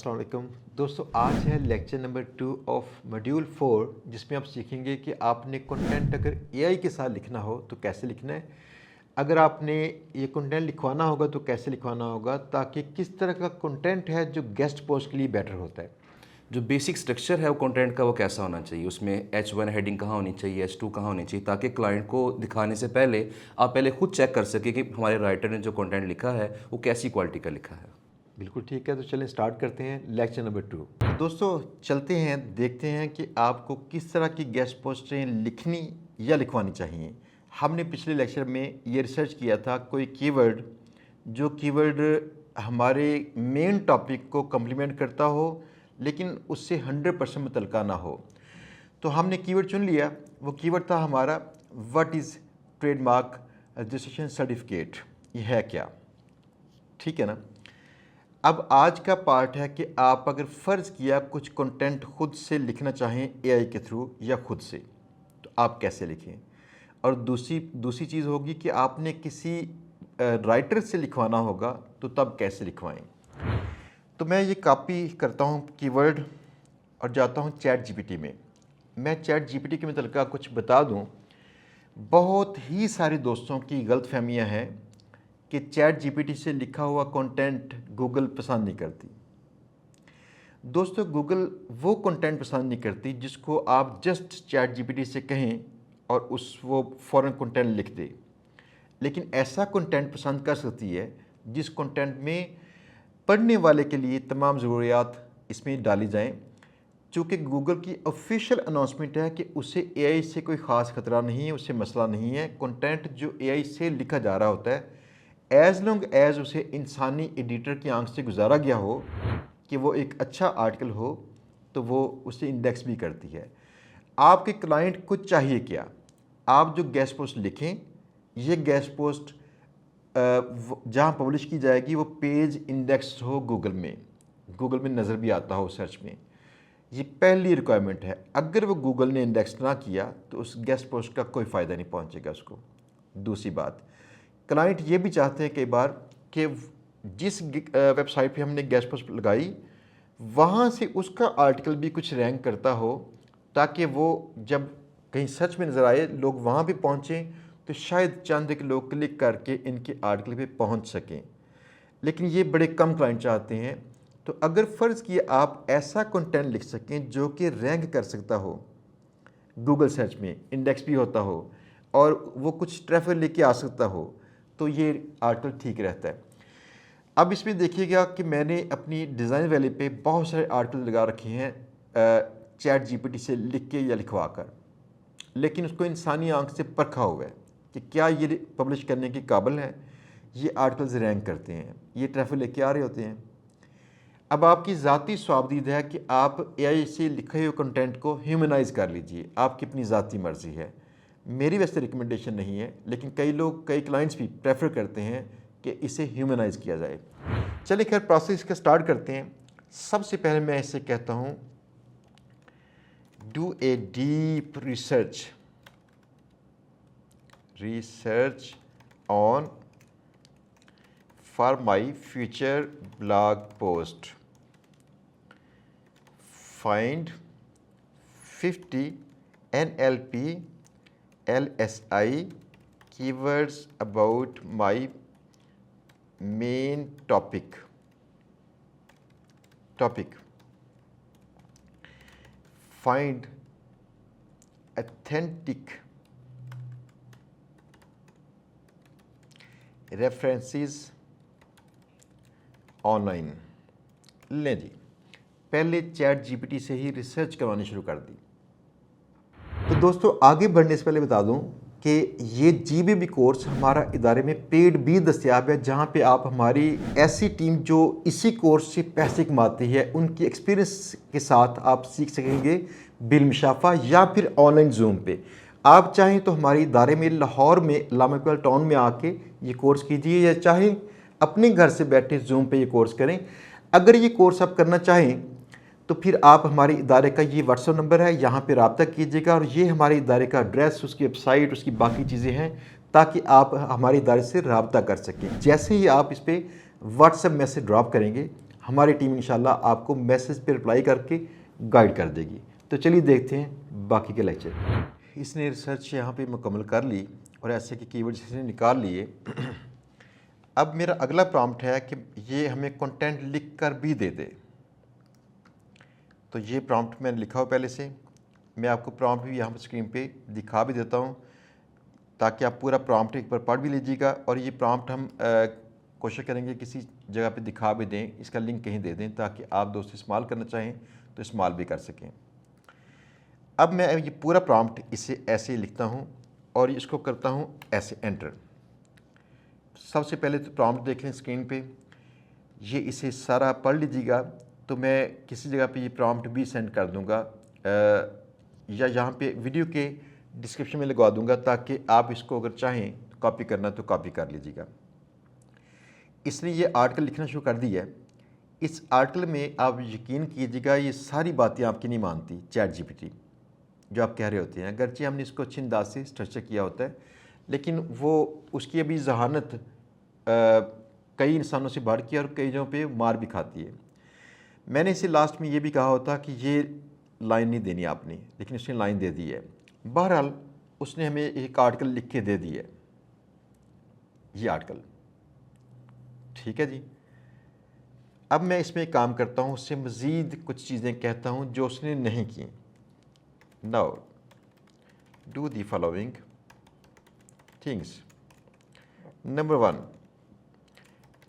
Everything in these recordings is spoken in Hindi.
अस्सलाम वालेकुम दोस्तों, आज है लेक्चर नंबर 2 ऑफ मॉड्यूल 4 जिसमें आप सीखेंगे कि आपने कंटेंट अगर एआई के साथ लिखना हो तो कैसे लिखना है, अगर आपने ये कंटेंट लिखवाना होगा तो कैसे लिखवाना होगा, ताकि किस तरह का कंटेंट है जो गेस्ट पोस्ट के लिए बेटर होता है। जो बेसिक स्ट्रक्चर है वो कंटेंट का वो कैसा होना चाहिए, उसमें H1 हेडिंग कहाँ होनी चाहिए, H2 कहाँ होनी चाहिए, ताकि क्लाइंट को दिखाने से पहले आप पहले खुद चेक कर सके कि हमारे राइटर ने जो कंटेंट लिखा है वो कैसी क्वालिटी का लिखा है। बिल्कुल ठीक है, तो चलें स्टार्ट करते हैं लेक्चर नंबर 2। दोस्तों चलते हैं, देखते हैं कि आपको किस तरह की गेस्ट पोस्टें लिखनी या लिखवानी चाहिए। हमने पिछले लेक्चर में ये रिसर्च किया था, कोई कीवर्ड जो कीवर्ड हमारे मेन टॉपिक को कम्प्लीमेंट करता हो लेकिन उससे 100% मुतल्लिका ना हो। तो हमने कीवर्ड चुन लिया, वो कीवर्ड था हमारा what is trademark registration certificate, ये है क्या, ठीक है ना। अब आज का पार्ट है कि आप अगर फ़र्ज़ किया कुछ कंटेंट खुद से लिखना चाहें एआई के थ्रू या खुद से, तो आप कैसे लिखें। और दूसरी चीज़ होगी कि आपने किसी राइटर से लिखवाना होगा तो तब कैसे लिखवाएं। तो मैं ये कॉपी करता हूँ कीवर्ड और जाता हूँ चैट जीपीटी में। मैं चैट जीपीटी के मुतल्लिका कुछ बता दूँ। बहुत ही सारे दोस्तों की गलतफहमियाँ हैं कि चैट जीपीटी से लिखा हुआ कंटेंट गूगल पसंद नहीं करती। दोस्तों, गूगल वो कंटेंट पसंद नहीं करती जिसको आप जस्ट चैट जीपीटी से कहें और वो फ़ौरन कंटेंट लिख दे, लेकिन ऐसा कंटेंट पसंद कर सकती है जिस कंटेंट में पढ़ने वाले के लिए तमाम ज़रूरियात इसमें डाली जाएं। चूँकि गूगल की ऑफिशियल अनाउंसमेंट है कि उसे एआई से कोई ख़ास ख़तरा नहीं है, उससे मसला नहीं है। कंटेंट जो एआई से लिखा जा रहा होता है, एज़ लॉन्ग एज़ उसे इंसानी एडिटर की आंख से गुजारा गया हो कि वो एक अच्छा आर्टिकल हो, तो वो उसे इंडेक्स भी करती है। आपके क्लाइंट को चाहिए क्या, आप जो गेस्ट पोस्ट लिखें, ये गेस्ट पोस्ट जहाँ पब्लिश की जाएगी वो पेज इंडेक्स हो गूगल में नज़र भी आता हो सर्च में। ये पहली रिक्वायरमेंट है। अगर वो गूगल ने इंडेक्स ना किया तो उस गेस्ट पोस्ट का कोई फ़ायदा नहीं पहुँचेगा उसको। दूसरी बात, क्लाइंट ये भी चाहते हैं कई बार कि जिस वेबसाइट पे हमने गेस्ट पोस्ट लगाई वहाँ से उसका आर्टिकल भी कुछ रैंक करता हो, ताकि वो जब कहीं सर्च में नज़र आए, लोग वहाँ भी पहुँचें तो शायद चंद एक लोग क्लिक करके इनके आर्टिकल पे पहुँच सकें। लेकिन ये बड़े कम क्लाइंट चाहते हैं। तो अगर फ़र्ज़ किए आप ऐसा कंटेंट लिख सकें जो कि रैंक कर सकता हो, गूगल सर्च में इंडेक्स भी होता हो और वो कुछ ट्रैफिक लेके आ सकता हो, तो ये आर्टिकल ठीक रहता है। अब इसमें देखिएगा कि मैंने अपनी डिज़ाइन वैली पे बहुत सारे आर्टिकल लगा रखे हैं चैट जीपीटी से लिख के या लिखवा कर, लेकिन उसको इंसानी आंख से परखा हुआ है कि क्या ये पब्लिश करने के काबिल हैं, ये आर्टिकल्स रैंक करते हैं, ये ट्रैफिक लेके आ रहे होते हैं। अब आपकी ज़ाती स्वाबदीद है कि आप एआई से लिखे हुए कंटेंट को ह्यूमनाइज कर लीजिए, आपकी अपनी ज़ाती मर्ज़ी है। मेरी वैसे रिकमेंडेशन नहीं है, लेकिन कई क्लाइंट्स भी प्रेफर करते हैं कि इसे ह्यूमनाइज किया जाए। चलिए खैर प्रोसेस का स्टार्ट करते हैं। सबसे पहले मैं इसे कहता हूँ do a deep research on for my future blog post, find 50 NLP LSI keywords about my main topic. Find authentic references online. लें जी, पहले चैट जीपीटी से ही रिसर्च करवानी शुरू कर दी। तो दोस्तों, आगे बढ़ने से पहले बता दूं कि ये GBB कोर्स हमारा इदारे में पेड भी दस्तयाब है, जहां पे आप हमारी ऐसी टीम जो इसी कोर्स से पैसे कमाती है उनकी एक्सपीरियंस के साथ आप सीख सकेंगे बिलमुशाफा या फिर ऑनलाइन जूम पे। आप चाहें तो हमारे इदारे में लाहौर में अल्लामा इकबाल टाउन में आके ये कोर्स कीजिए, या चाहे अपने घर से बैठे जूम पे ये कोर्स करें। अगर ये कोर्स आप करना चाहें तो फिर आप हमारे इदारे का ये व्हाट्सएप नंबर है, यहाँ पे रब्ता कीजिएगा, और ये हमारे इदारे का एड्रेस, उसकी वेबसाइट, उसकी बाकी चीज़ें हैं, ताकि आप हमारे इदारे से रब्ता कर सकें। जैसे ही आप इस पर व्हाट्सएप मैसेज ड्रॉप करेंगे, हमारी टीम इंशाल्लाह आपको मैसेज पे रिप्लाई करके गाइड कर देगी। तो चलिए देखते हैं बाकी के लेक्चर। इसने रिसर्च यहाँ पे मुकम्मल कर ली और ऐसे के कीवर्ड्स इसने निकाल लिए। अब मेरा अगला प्रॉम्प्ट है कि ये हमें कंटेंट लिख कर भी दे दे। तो ये प्रॉम्प्ट मैंने लिखा हो पहले से, मैं आपको प्रॉम्प्ट भी यहाँ पर स्क्रीन पे दिखा भी देता हूँ ताकि आप पूरा प्रॉम्प्ट एक बार पढ़ भी लीजिएगा। और ये प्रॉम्प्ट हम कोशिश करेंगे किसी जगह पे दिखा भी दें, इसका लिंक कहीं दे दें ताकि आप दोस्त इस्तेमाल करना चाहें तो इस्तेमाल भी कर सकें। अब मैं ये पूरा प्रॉम्प्ट इसे ऐसे ही लिखता हूँ और इसको करता हूँ ऐसे एंटर। सबसे पहले तो प्रॉम्प्ट देख लें स्क्रीन पे, ये इसे सारा पढ़ लीजिएगा। तो मैं किसी जगह पे ये प्रॉम्प्ट भी सेंड कर दूँगा या यहाँ पे वीडियो के डिस्क्रिप्शन में लगवा दूँगा ताकि आप इसको अगर चाहें कॉपी करना तो कॉपी कर लीजिएगा। इसने ये आर्टिकल लिखना शुरू कर दिया है। इस आर्टिकल में आप यकीन कीजिएगा ये सारी बातें आपकी नहीं मानती चैट जीपीटी जो आप कह रहे होते हैं। अगरचे हमने इसको अच्छी अंदाज से स्ट्रक्चर किया होता है लेकिन वो उसकी अभी जहानत कई इंसानों से बढ़ के और कई जगहों पे मार भी खाती है। मैंने इसे लास्ट में ये भी कहा होता कि ये लाइन नहीं देनी आपने, लेकिन उसने लाइन दे दी है। बहरहाल उसने हमें एक आर्टिकल लिख के दे दी है, ये आर्टिकल, ठीक है जी। अब मैं इसमें एक काम करता हूँ, उससे मज़ीद कुछ चीज़ें कहता हूँ जो उसने नहीं की। Now do the following things. Number 1,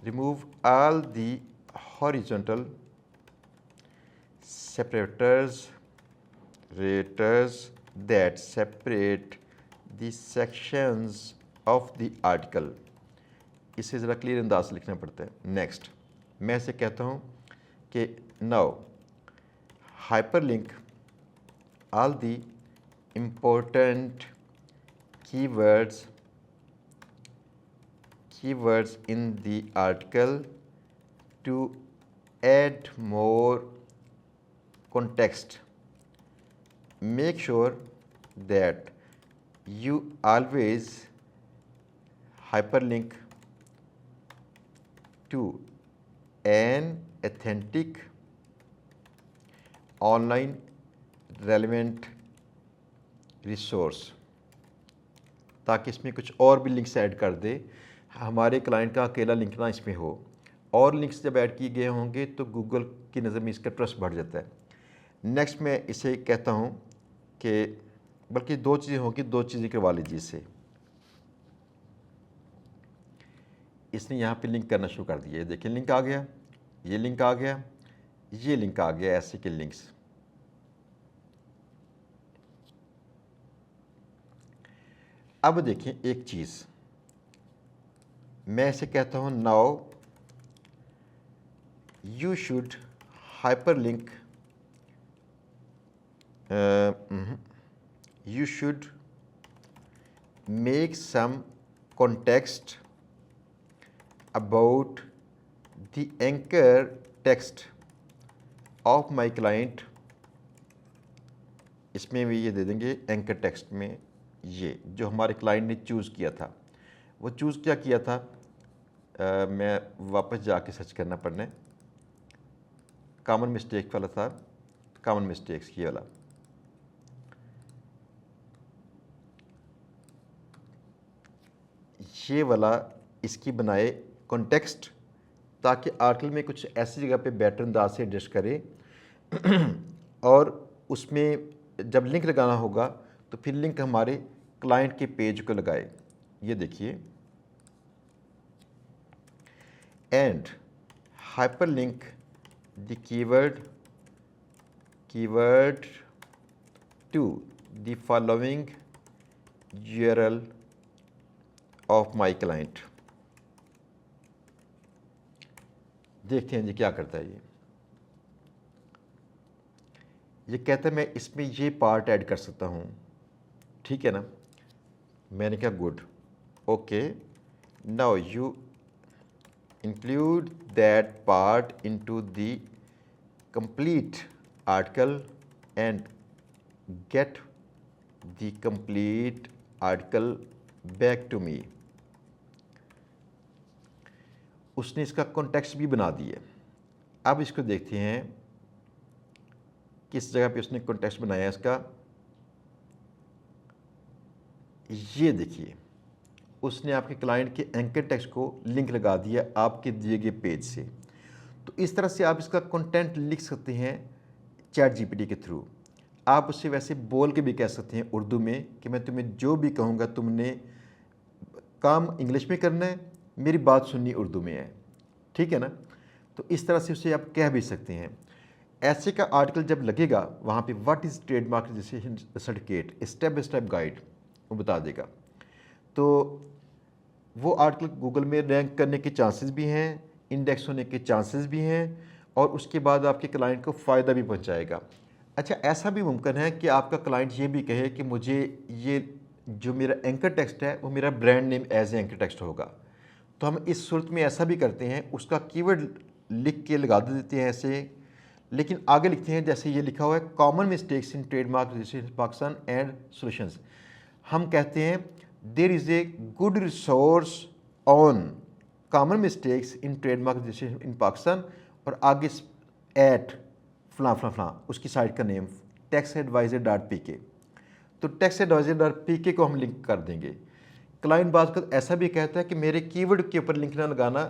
remove all the horizontal separators that separate the sections of the article। इसे ज़रा क्लियर अंदाज से लिखना पड़ता है। नेक्स्ट मैं इसे कहता हूँ कि now hyperlink all the important keywords in the article to add more context. Make sure that you always hyperlink to an authentic online relevant resource, ताकि इसमें कुछ और भी लिंक्स ऐड कर दे। हमारे क्लाइंट का अकेला लिंक ना इसमें हो, और लिंक्स जब ऐड किए गए होंगे तो गूगल की नज़र में इसका ट्रस्ट बढ़ जाता है। नेक्स्ट मैं इसे कहता हूँ कि बल्कि 2 चीज़ें होंगी, 2 चीज़ें करवा लीजिए इससे। इसने यहाँ पे लिंक करना शुरू कर दिया, देखिए लिंक आ गया, ये लिंक आ गया, ये लिंक आ गया, ऐसे के लिंक्स। अब देखिए एक चीज़, मैं इसे कहता हूँ now you should hyperlink, you should make some context about the anchor text of my client। इसमें भी ये दे देंगे एंकर टेक्स्ट में, ये जो हमारे क्लाइंट ने चूज़ किया था। वो चूज़ क्या किया था, मैं वापस जाके सर्च करना पड़ना है, कॉमन मिस्टेक वाला था, कॉमन मिस्टेक्स ये वाला। ये वाला इसकी बनाए कॉन्टेक्स्ट, ताकि आर्टिकल में कुछ ऐसी जगह पे बेटर अंदाज से एडजस्ट करे और उसमें जब लिंक लगाना होगा तो फिर लिंक हमारे क्लाइंट के पेज को लगाए। ये देखिए, and hyperlink the keyword to the following URL of my client. देखते हैं जी क्या करता है। ये कहता है मैं इसमें ये पार्ट ऐड कर सकता हूँ, ठीक है ना। मैंने कहा good, okay, now you include that part into the complete article and get the complete article back to me. उसने इसका कॉन्टेक्स्ट भी बना दिया। अब इसको देखते हैं किस जगह पे उसने कॉन्टेक्स्ट बनाया है इसका। ये देखिए, उसने आपके क्लाइंट के एंकर टेक्स्ट को लिंक लगा दिया आपके दिए गए पेज से। तो इस तरह से आप इसका कंटेंट लिख सकते हैं चैट जीपीटी के थ्रू। आप उससे वैसे बोल के भी कह सकते हैं उर्दू में कि मैं तुम्हें जो भी कहूँगा तुमने काम इंग्लिश में करना है, मेरी बात सुननी उर्दू में है, ठीक है ना। तो इस तरह से उसे आप कह भी सकते हैं। ऐसे का आर्टिकल जब लगेगा वहाँ पे what is trademark registration certificate step by step guide वो बता देगा। तो वो आर्टिकल गूगल में रैंक करने के चांसेस भी हैं, इंडेक्स होने के चांसेस भी हैं, और उसके बाद आपके क्लाइंट को फ़ायदा भी पहुंचाएगा। अच्छा, ऐसा भी मुमकिन है कि आपका क्लाइंट ये भी कहे कि मुझे ये जो मेरा एंकर टेक्स्ट है वो मेरा brand name as anchor text होगा। तो हम इस सूरत में ऐसा भी करते हैं, उसका कीवर्ड लिख के लगा देते हैं ऐसे, लेकिन आगे लिखते हैं जैसे ये लिखा हुआ है common mistakes in trademark registration Pakistan and solutions. हम कहते हैं there is a good resource on common mistakes in trademark registration in Pakistan, और आगे एट फलां फलां फलां उसकी साइट का नेम taxadvisor.pk। तो taxadvisor.pk को हम लिंक कर देंगे। क्लाइंट बात का ऐसा भी कहता है कि मेरे कीवर्ड के ऊपर लिंक ना लगाना,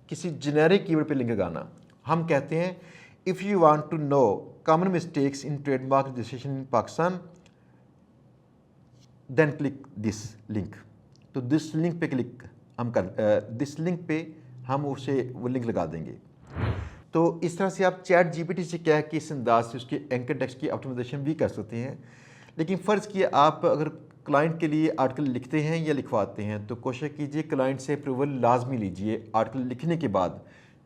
किसी जेनेरिक कीवर्ड पे लिंक लगाना। हम कहते हैं if you want to know common mistakes in trademark registration in Pakistan then click this link. तो दिस लिंक पे क्लिक हम दिस लिंक पे हम उसे वो लिंक लगा देंगे। तो इस तरह से आप चैट जीपीटी से कह के इस अंदाज से उसके एंकर टेक्स्ट की ऑप्टिमाइजेशन भी कर सकते हैं। लेकिन फ़र्ज़ किए आप अगर क्लाइंट के लिए आर्टिकल लिखते हैं या लिखवाते हैं तो कोशिश कीजिए क्लाइंट से अप्रूवल लाजमी लीजिए आर्टिकल लिखने के बाद,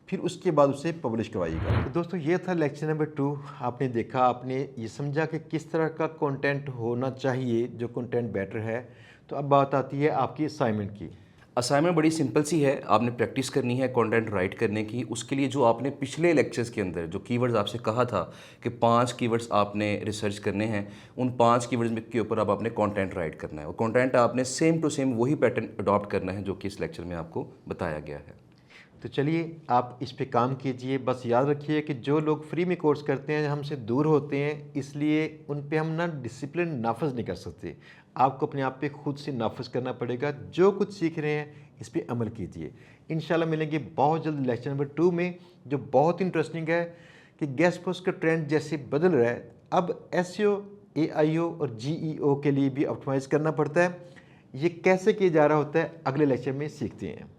फिर उसके बाद उसे पब्लिश करवाइएगा। तो दोस्तों ये था लेक्चर नंबर 2। आपने देखा, आपने ये समझा कि किस तरह का कंटेंट होना चाहिए जो कंटेंट बेटर है। तो अब बात आती है आपकी असाइनमेंट की। असाइनमेंट बड़ी सिंपल सी है, आपने प्रैक्टिस करनी है कंटेंट राइट करने की। उसके लिए जो आपने पिछले लेक्चर्स के अंदर जो कीवर्ड्स आपसे कहा था कि 5 कीवर्ड्स आपने रिसर्च करने हैं, उन 5 कीवर्ड्स के ऊपर अब आपने कंटेंट राइट करना है, और कंटेंट आपने सेम टू सेम वही पैटर्न अडॉप्ट करना है जो कि इस लेक्चर में आपको बताया गया है। तो चलिए आप इस पे काम कीजिए। बस याद रखिए कि जो लोग फ्री में कोर्स करते हैं हमसे दूर होते हैं, इसलिए उन पे हम ना डिसिप्लिन नाफज नहीं कर सकते। आपको अपने आप पे खुद से नाफज करना पड़ेगा। जो कुछ सीख रहे हैं इस पे अमल कीजिए। इंशाल्लाह मिलेंगे बहुत जल्द लेक्चर नंबर 2 में, जो बहुत इंटरेस्टिंग है कि गेस्ट पोस्ट का ट्रेंड जैसे बदल रहा है, अब SEO, AIO और GEO के लिए भी ऑप्टिमाइज़ करना पड़ता है। ये कैसे किया जा रहा होता है अगले लेक्चर में सीखते हैं।